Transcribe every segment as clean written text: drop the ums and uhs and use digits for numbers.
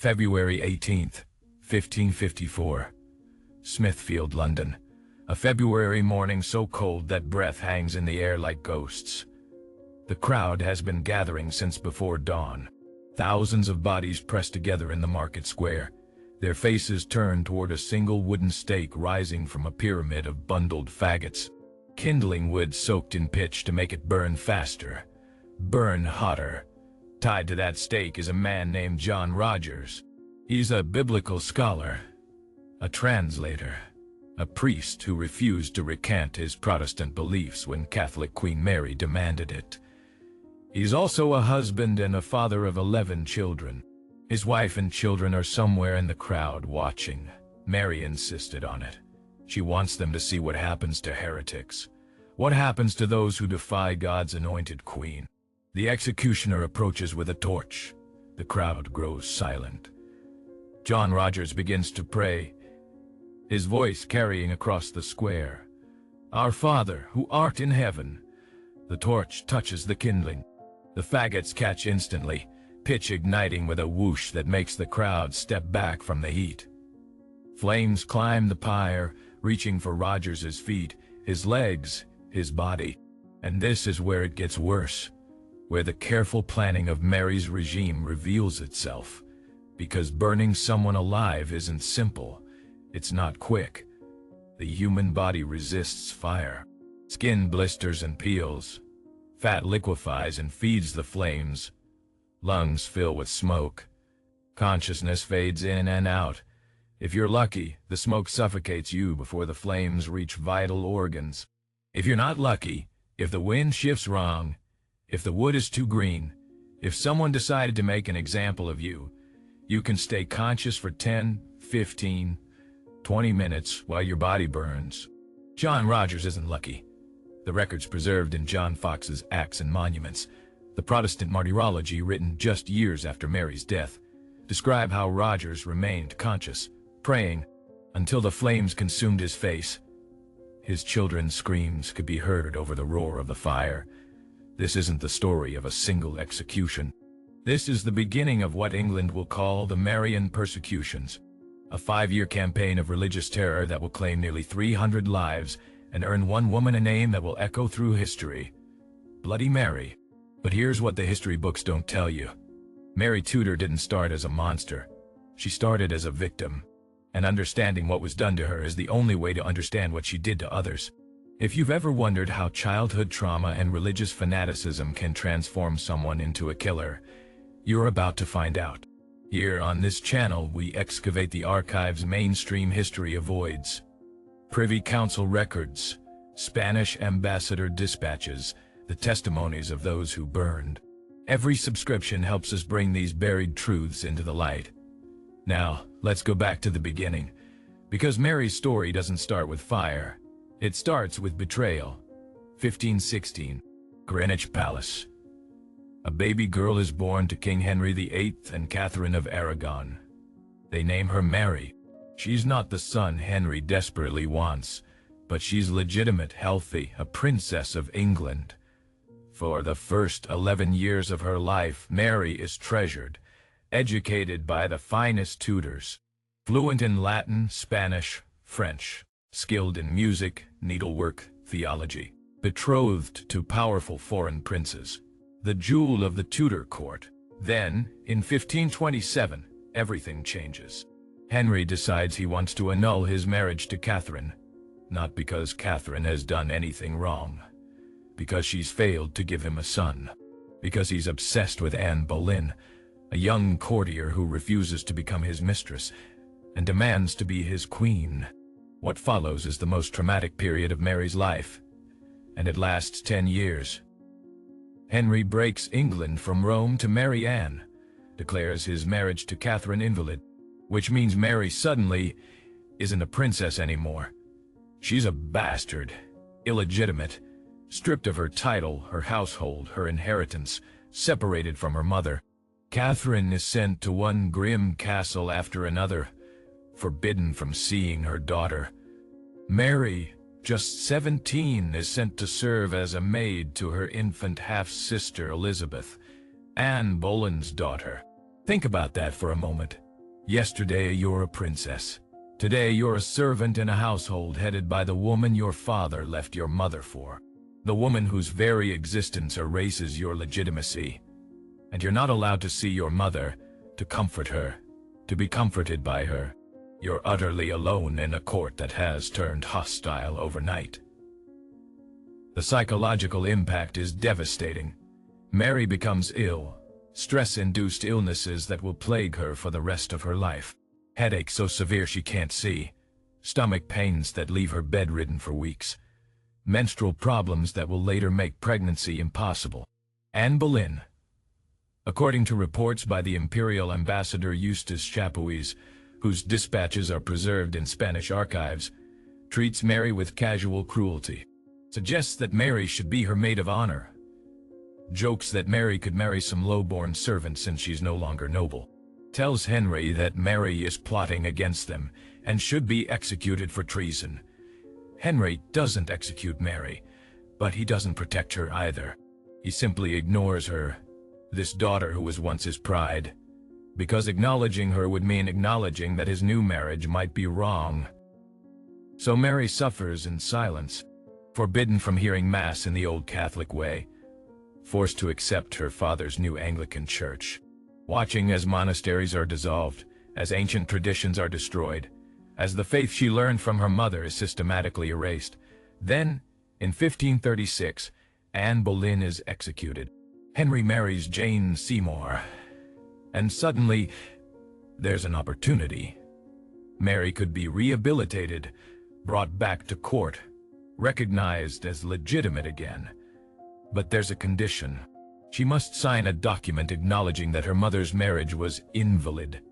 February 18th, 1554. Smithfield, London. A February morning so cold that breath hangs in the air like ghosts. The crowd has been gathering since before dawn. Thousands of bodies pressed together in the market square, their faces turned toward a single wooden stake rising from a pyramid of bundled faggots. Kindling wood soaked in pitch to make it burn faster, burn hotter. Tied to that stake is a man named John Rogers. He's a biblical scholar, a translator, a priest who refused to recant his Protestant beliefs when Catholic Queen Mary demanded it. He's also a husband and a father of 11 children. His wife and children are somewhere in the crowd watching. Mary insisted on it. She wants them to see what happens to heretics, what happens to those who defy God's anointed queen. The executioner approaches with a torch. The crowd grows silent. John Rogers begins to pray, his voice carrying across the square. "Our Father, who art in heaven." The torch touches the kindling. The faggots catch instantly, pitch igniting with a whoosh that makes the crowd step back from the heat. Flames climb the pyre, reaching for Rogers's feet, his legs, his body. And this is where it gets worse, where the careful planning of Mary's regime reveals itself. Because burning someone alive isn't simple, it's not quick. The human body resists fire. Skin blisters and peels. Fat liquefies and feeds the flames. Lungs fill with smoke. Consciousness fades in and out. If you're lucky, the smoke suffocates you before the flames reach vital organs. If you're not lucky, if the wind shifts wrong, if the wood is too green, if someone decided to make an example of you, you can stay conscious for 10, 15, 20 minutes while your body burns. John Rogers isn't lucky. The records preserved in John Fox's Acts and Monuments, the Protestant martyrology written just years after Mary's death, describe how Rogers remained conscious, praying, until the flames consumed his face. His children's screams could be heard over the roar of the fire. This isn't the story of a single execution. This is the beginning of what England will call the Marian persecutions, a 5-year campaign of religious terror that will claim nearly 300 lives and earn one woman a name that will echo through history: Bloody Mary. But here's what the history books don't tell you. Mary Tudor didn't start as a monster. She started as a victim. And understanding what was done to her is the only way to understand what she did to others. If you've ever wondered how childhood trauma and religious fanaticism can transform someone into a killer, you're about to find out. Here on this channel, we excavate the archives mainstream history avoids. Privy Council records, Spanish ambassador dispatches, the testimonies of those who burned. Every subscription helps us bring these buried truths into the light. Now, let's go back to the beginning, because Mary's story doesn't start with fire. It starts with betrayal. 1516, Greenwich Palace. A baby girl is born to King Henry VIII and Catherine of Aragon. They name her Mary. She's not the son Henry desperately wants, but she's legitimate, healthy, a princess of England. For the first 11 years of her life, Mary is treasured, educated by the finest tutors, fluent in Latin, Spanish, French, skilled in music, needlework, theology, betrothed to powerful foreign princes, the jewel of the Tudor court. Then, in 1527, everything changes. Henry decides he wants to annul his marriage to Catherine, not because Catherine has done anything wrong, because she's failed to give him a son, because he's obsessed with Anne Boleyn, a young courtier who refuses to become his mistress and demands to be his queen. What follows is the most traumatic period of Mary's life, and it lasts 10 years. Henry breaks England from Rome to marry Anne, declares his marriage to Catherine invalid, which means Mary suddenly isn't a princess anymore. She's a bastard, illegitimate, stripped of her title, her household, her inheritance, separated from her mother. Catherine is sent to one grim castle after another, forbidden from seeing her daughter. Mary, just 17, is sent to serve as a maid to her infant half-sister Elizabeth, Anne Boleyn's daughter. Think about that for a moment. Yesterday you're a princess. Today you're a servant in a household headed by the woman your father left your mother for. The woman whose very existence erases your legitimacy. And you're not allowed to see your mother, to comfort her, to be comforted by her. You're utterly alone in a court that has turned hostile overnight. The psychological impact is devastating. Mary becomes ill, stress-induced illnesses that will plague her for the rest of her life. Headache so severe she can't see, stomach pains that leave her bedridden for weeks, menstrual problems that will later make pregnancy impossible. Anne Boleyn, according to reports by the Imperial Ambassador Eustace Chapuis, whose dispatches are preserved in Spanish archives, treats Mary with casual cruelty, suggests that Mary should be her maid of honor, jokes that Mary could marry some low-born servant since she's no longer noble, tells Henry that Mary is plotting against them and should be executed for treason. Henry doesn't execute Mary, but he doesn't protect her either. He simply ignores her, this daughter who was once his pride, because acknowledging her would mean acknowledging that his new marriage might be wrong. So Mary suffers in silence, forbidden from hearing Mass in the old Catholic way, forced to accept her father's new Anglican church, watching as monasteries are dissolved, as ancient traditions are destroyed, as the faith she learned from her mother is systematically erased. Then, in 1536, Anne Boleyn is executed. Henry marries Jane Seymour, and suddenly, there's an opportunity. Mary could be rehabilitated, brought back to court, recognized as legitimate again. But there's a condition. She must sign a document acknowledging that her mother's marriage was invalid,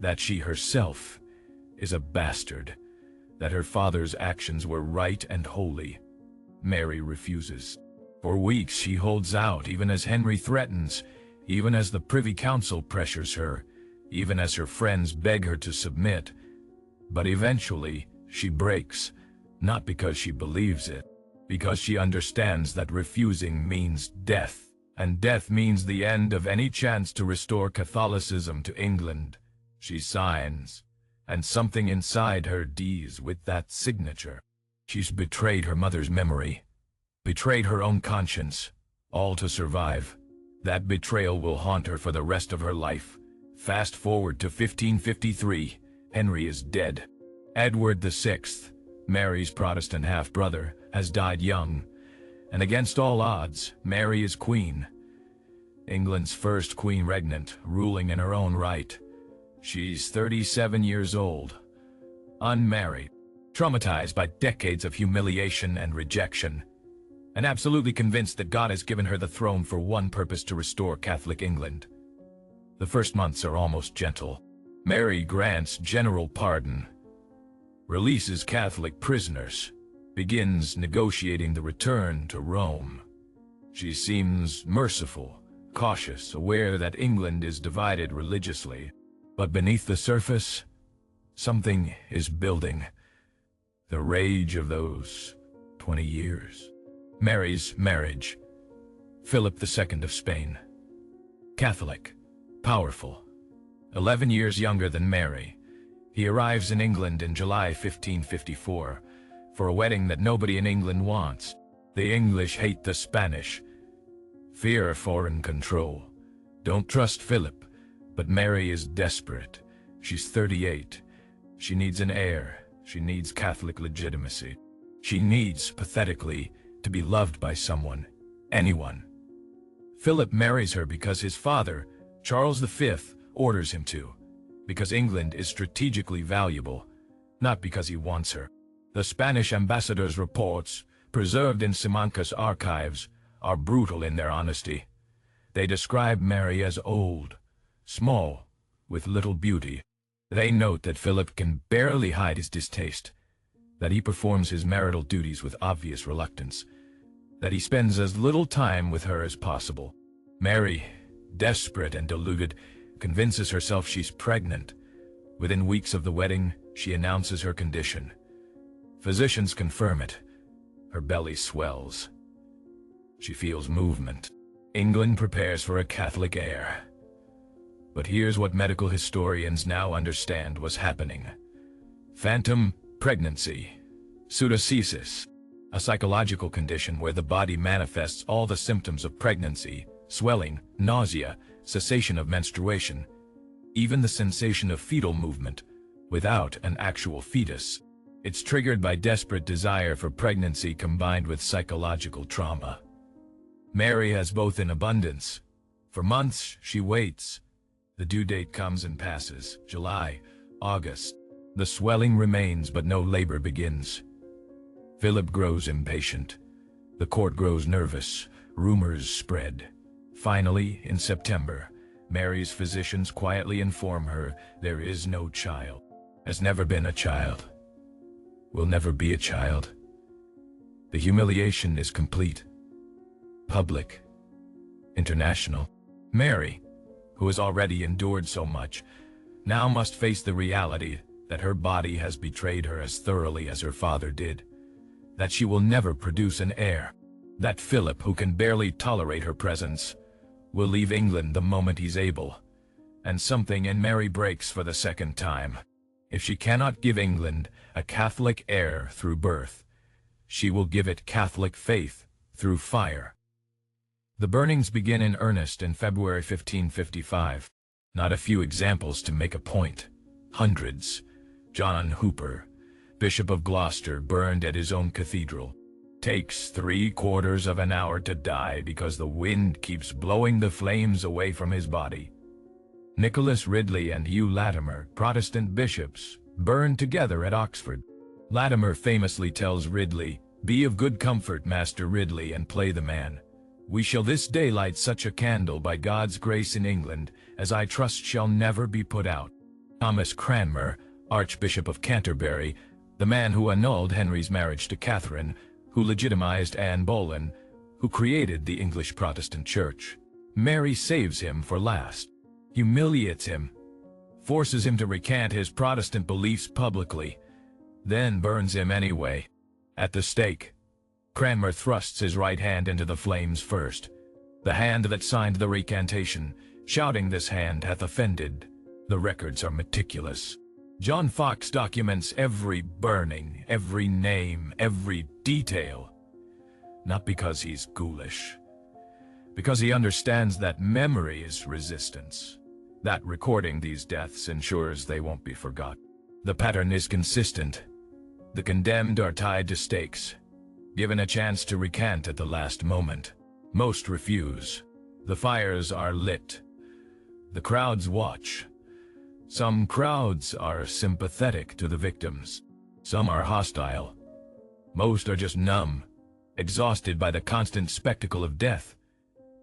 that she herself is a bastard, that her father's actions were right and holy. Mary refuses. For weeks she holds out, even as Henry threatens, even as the Privy Council pressures her, even as her friends beg her to submit. But eventually, she breaks, not because she believes it, because she understands that refusing means death, and death means the end of any chance to restore Catholicism to England. She signs, and something inside her deals with that signature. She's betrayed her mother's memory, betrayed her own conscience, all to survive. That betrayal will haunt her for the rest of her life. Fast forward to 1553, Henry is dead. Edward VI, Mary's Protestant half-brother, has died young, and against all odds, Mary is queen. England's first queen regnant, ruling in her own right. She's 37 years old, unmarried, traumatized by decades of humiliation and rejection, and absolutely convinced that God has given her the throne for one purpose: to restore Catholic England. The first months are almost gentle. Mary grants general pardon, releases Catholic prisoners, begins negotiating the return to Rome. She seems merciful, cautious, aware that England is divided religiously. But beneath the surface, something is building. The rage of those 20 years. Mary's marriage. Philip II of Spain. Catholic, powerful, 11 years younger than Mary. He arrives in England in July 1554 for a wedding that nobody in England wants. The English hate the Spanish. Fear foreign control. Don't trust Philip, but Mary is desperate. She's 38. She needs an heir. She needs Catholic legitimacy. She needs, pathetically, to be loved by someone, anyone. Philip marries her because his father, Charles V, orders him to, because England is strategically valuable, not because he wants her. The Spanish ambassador's reports, preserved in Simancas archives, are brutal in their honesty. They describe Mary as old, small, with little beauty. They note that Philip can barely hide his distaste, that he performs his marital duties with obvious reluctance, that he spends as little time with her as possible. Mary, desperate and deluded, convinces herself she's pregnant. Within weeks of the wedding, she announces her condition. Physicians confirm it. Her belly swells. She feels movement. England prepares for a Catholic heir. But here's what medical historians now understand was happening. Phantom pregnancy, pseudocesis, a psychological condition where the body manifests all the symptoms of pregnancy: swelling, nausea, cessation of menstruation, even the sensation of fetal movement, without an actual fetus. It's triggered by desperate desire for pregnancy combined with psychological trauma. Mary has both in abundance. For months she waits. The due date comes and passes. July, August. The swelling remains, but no labor begins. Philip grows impatient. The court grows nervous. Rumors spread. Finally, in September, Mary's physicians quietly inform her there is no child. Has never been a child. Will never be a child. The humiliation is complete. Public. International. Mary, who has already endured so much, now must face the reality that her body has betrayed her as thoroughly as her father did, that she will never produce an heir, that Philip, who can barely tolerate her presence, will leave England the moment he's able. And something in Mary breaks for the second time. If she cannot give England a Catholic heir through birth, she will give it Catholic faith through fire. The burnings begin in earnest in February 1555. Not a few examples to make a point. Hundreds. John Hooper, Bishop of Gloucester, burned at his own cathedral. Takes 3/4 of an hour to die because the wind keeps blowing the flames away from his body. Nicholas Ridley and Hugh Latimer, Protestant bishops, burned together at Oxford. Latimer famously tells Ridley, "Be of good comfort, Master Ridley, and play the man. We shall this day light such a candle by God's grace in England, as I trust shall never be put out." Thomas Cranmer, Archbishop of Canterbury, the man who annulled Henry's marriage to Catherine, who legitimized Anne Boleyn, who created the English Protestant Church. Mary saves him for last, humiliates him, forces him to recant his Protestant beliefs publicly, then burns him anyway. At the stake, Cranmer thrusts his right hand into the flames first, the hand that signed the recantation, shouting, "This hand hath offended." The records are meticulous. John Fox documents every burning, every name, every detail. Not because he's ghoulish, because he understands that memory is resistance, that recording these deaths ensures they won't be forgotten. The pattern is consistent. The condemned are tied to stakes, given a chance to recant at the last moment. Most refuse. The fires are lit. The crowds watch. Some crowds are sympathetic to the victims. Some are hostile. Most are just numb, exhausted by the constant spectacle of death.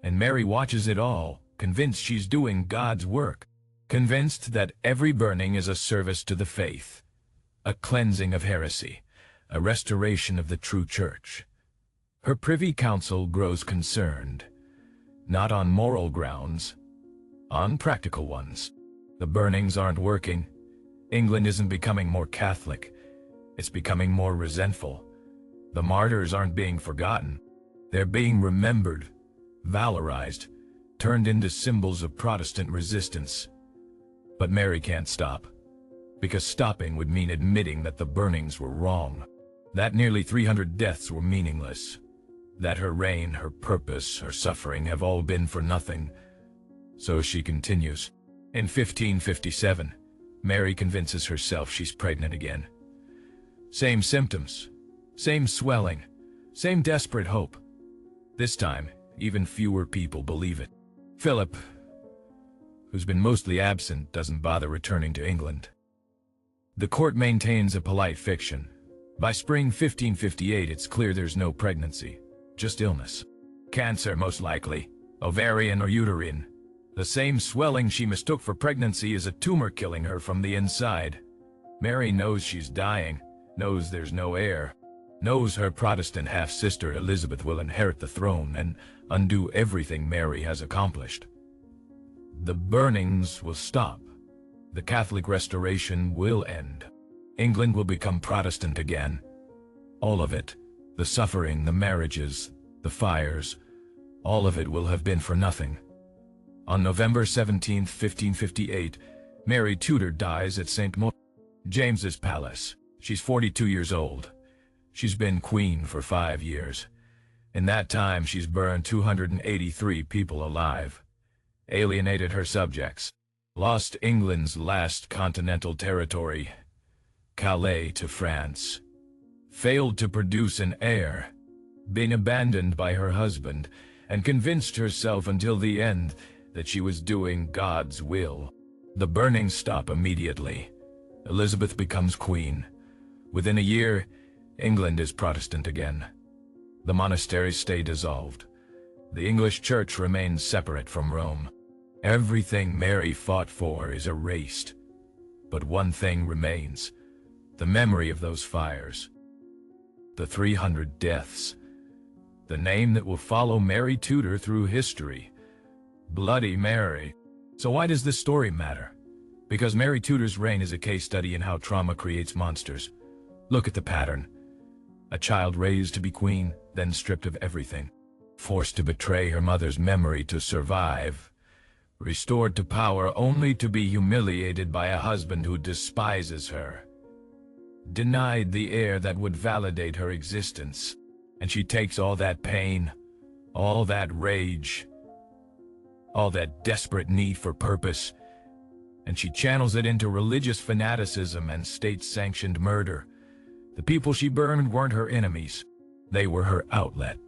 And Mary watches it all, convinced she's doing God's work, convinced that every burning is a service to the faith, a cleansing of heresy, a restoration of the true church. Her privy council grows concerned, not on moral grounds, on practical ones. The burnings aren't working. England isn't becoming more Catholic. It's becoming more resentful. The martyrs aren't being forgotten. They're being remembered, valorized, turned into symbols of Protestant resistance. But Mary can't stop, because stopping would mean admitting that the burnings were wrong, that nearly 300 deaths were meaningless, that her reign, her purpose, her suffering have all been for nothing. So she continues. In 1557, Mary convinces herself she's pregnant again. Same symptoms, same swelling, same desperate hope. This time, even fewer people believe it. Philip, who's been mostly absent, doesn't bother returning to England. The court maintains a polite fiction. By spring 1558, it's clear there's no pregnancy, just illness. Cancer, most likely, ovarian or uterine. The same swelling she mistook for pregnancy is a tumor killing her from the inside. Mary knows she's dying, knows there's no heir, knows her Protestant half-sister Elizabeth will inherit the throne and undo everything Mary has accomplished. The burnings will stop. The Catholic restoration will end. England will become Protestant again. All of it, the suffering, the marriages, the fires, all of it will have been for nothing. On November 17, 1558, Mary Tudor dies at St. James's Palace. She's 42 years old. She's been queen for 5 years. In that time, she's burned 283 people alive, alienated her subjects, lost England's last continental territory, Calais, to France, failed to produce an heir, been abandoned by her husband, and convinced herself until the end that she was doing God's will. The burnings stop immediately. Elizabeth becomes queen. Within a year, England is Protestant again. The monasteries stay dissolved. The English Church remains separate from Rome. Everything Mary fought for is erased. But one thing remains: the memory of those fires. The 300 deaths. The name that will follow Mary Tudor through history. Bloody Mary. So why does this story matter? Because Mary Tudor's reign is a case study in how trauma creates monsters. Look at the pattern. A child raised to be queen, then stripped of everything. Forced to betray her mother's memory to survive. Restored to power only to be humiliated by a husband who despises her. Denied the heir that would validate her existence. And she takes all that pain, all that rage, all that desperate need for purpose, and she channels it into religious fanaticism and state-sanctioned murder. The people she burned weren't her enemies. They were her outlet.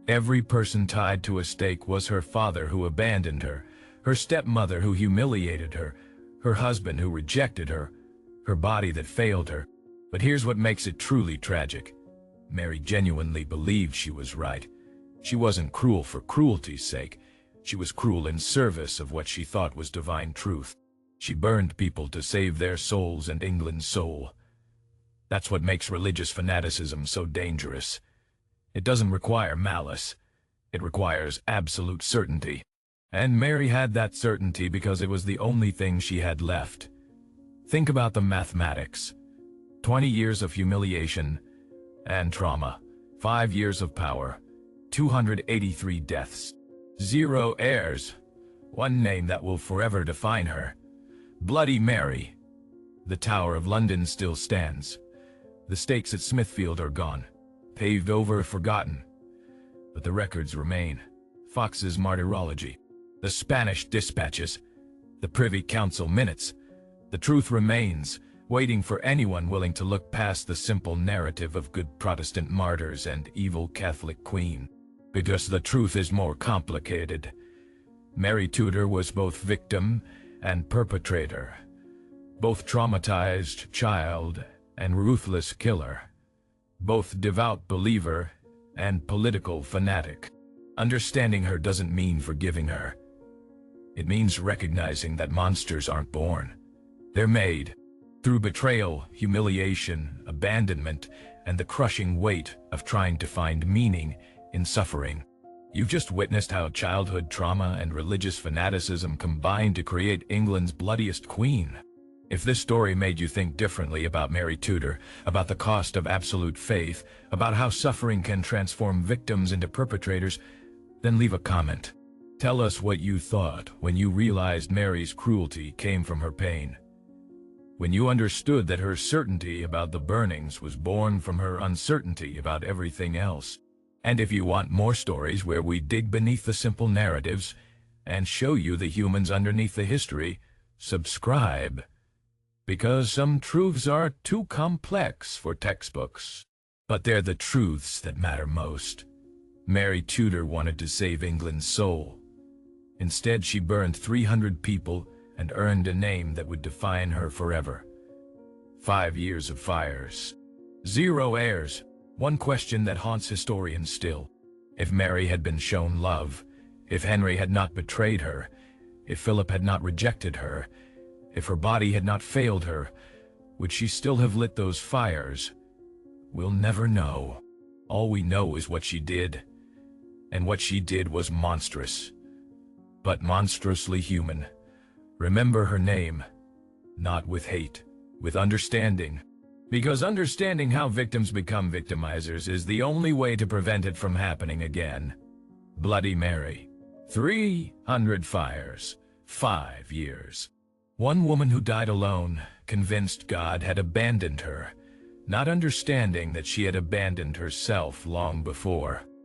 Every person tied to a stake was her father who abandoned her, her stepmother who humiliated her, her husband who rejected her, her body that failed her. But here's what makes it truly tragic. Mary genuinely believed she was right. She wasn't cruel for cruelty's sake. She was cruel in service of what she thought was divine truth. She burned people to save their souls and England's soul. That's what makes religious fanaticism so dangerous. It doesn't require malice. It requires absolute certainty. And Mary had that certainty because it was the only thing she had left. Think about the mathematics. 20 years of humiliation and trauma, 5 years of power, 283 deaths, 0 heirs, one name that will forever define her: Bloody Mary. The Tower of London still stands. The stakes at Smithfield are gone, paved over, forgotten. But the records remain. Fox's martyrology, the Spanish dispatches, the Privy Council minutes. The truth remains, waiting for anyone willing to look past the simple narrative of good Protestant martyrs and evil Catholic queen. Because the truth is more complicated. Mary Tudor was both victim and perpetrator, both traumatized child and ruthless killer, both devout believer and political fanatic. Understanding her doesn't mean forgiving her. It means recognizing that monsters aren't born. They're made through betrayal, humiliation, abandonment, and the crushing weight of trying to find meaning in suffering. You've just witnessed how childhood trauma and religious fanaticism combined to create England's bloodiest queen. If this story made you think differently about Mary Tudor, about the cost of absolute faith, about how suffering can transform victims into perpetrators, then leave a comment. Tell us what you thought when you realized Mary's cruelty came from her pain. When you understood that her certainty about the burnings was born from her uncertainty about everything else. And if you want more stories where we dig beneath the simple narratives and show you the humans underneath the history, subscribe. Because some truths are too complex for textbooks. But they're the truths that matter most. Mary Tudor wanted to save England's soul. Instead, she burned 300 people and earned a name that would define her forever. 5 years of fires. 0 heirs. One question that haunts historians still. If Mary had been shown love, if Henry had not betrayed her, if Philip had not rejected her, if her body had not failed her, would she still have lit those fires? We'll never know. All we know is what she did. And what she did was monstrous. But monstrously human. Remember her name. Not with hate, with understanding. Because understanding how victims become victimizers is the only way to prevent it from happening again. Bloody Mary. 300 fires, 5 years. One woman who died alone, convinced God had abandoned her, not understanding that she had abandoned herself long before.